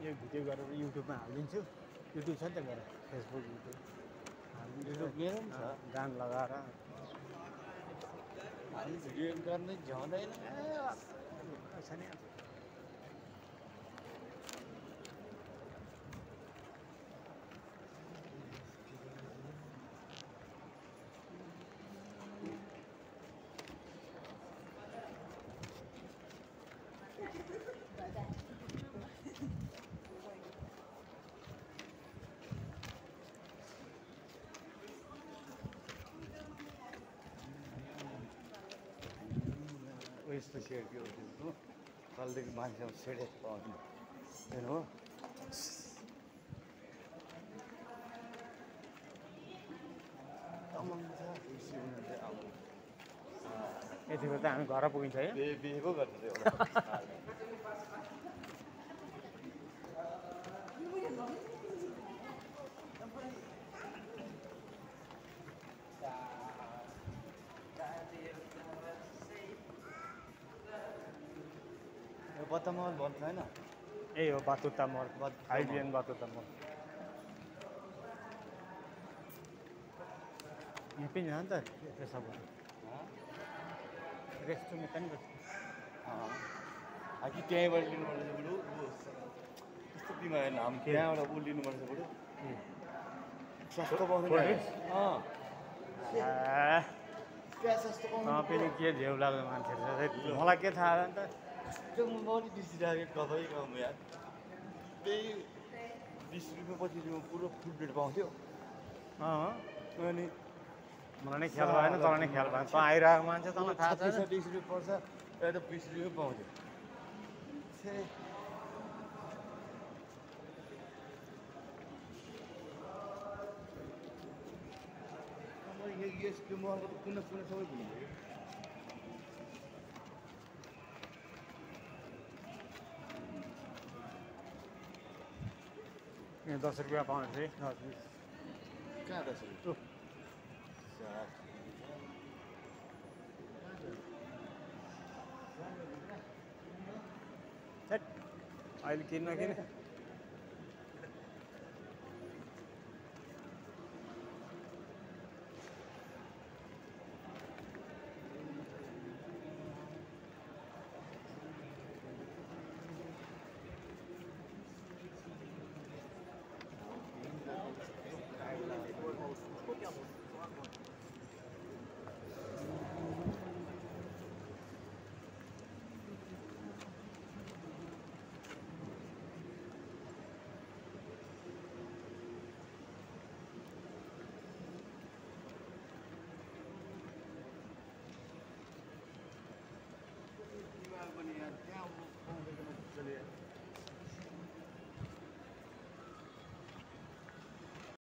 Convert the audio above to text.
मैले भिडियो गरेर युट्युबमा हालिदिन्छु। युट्युब छ नि त मेरो, फेसबुक युट्युब युट्युब मेरो पनि छ। गान लगाएर हामी भिडियो गर्ने झ्याउँदैन। छ नि यस्तो सेड के हो तलदेखि मान्छे सेडे पाउँदैन हेर्नु हो यति बेला त हामी घर पुगिन्छ है। बिहे पो गर्छ एउटा बत्तामहल भन्छ होइन यही हो बातुता मोड, आइबिएन बातुता मोड। यहाँ पनि जान्छ नि त पेसाबहरू रेस्टुरेन्ट पनि बस्छ। कि त्यहीँबाट लिनुपर्छ बुढो त्यस्तो बिमारी नाम त्यहाँबाट ऊ लिनुपर्छ बुढो सस्तो पाउँदैन क्या सस्तो पाउँछ पनि के झेउ लाग्दो मान्छेहरू मलाई के थाहा अन्त त्यो म पनि बिर्सिरहेको कतै गाउँमा यार त्यही 20 रुपियाँ 25 रुपियाँ पुरो फुल प्लेट पाउँथ्यो अनि मलाई नै ख्याल भएन, तँलाई नै ख्याल भएन। तँ आइरहेको मान्छे तँलाई थाहा छ 30 रुपियाँ पर्छ या त 20 रुपियाँ पाउँथ्यो यसको महलको त कुनै सबै भुलियो यहाँ 10 रुपियाँ पाउँछ है। कहाँ 10 रुपियाँ अहिले किन्न किन पनि यहाँ त्यहाँ पाउँदैन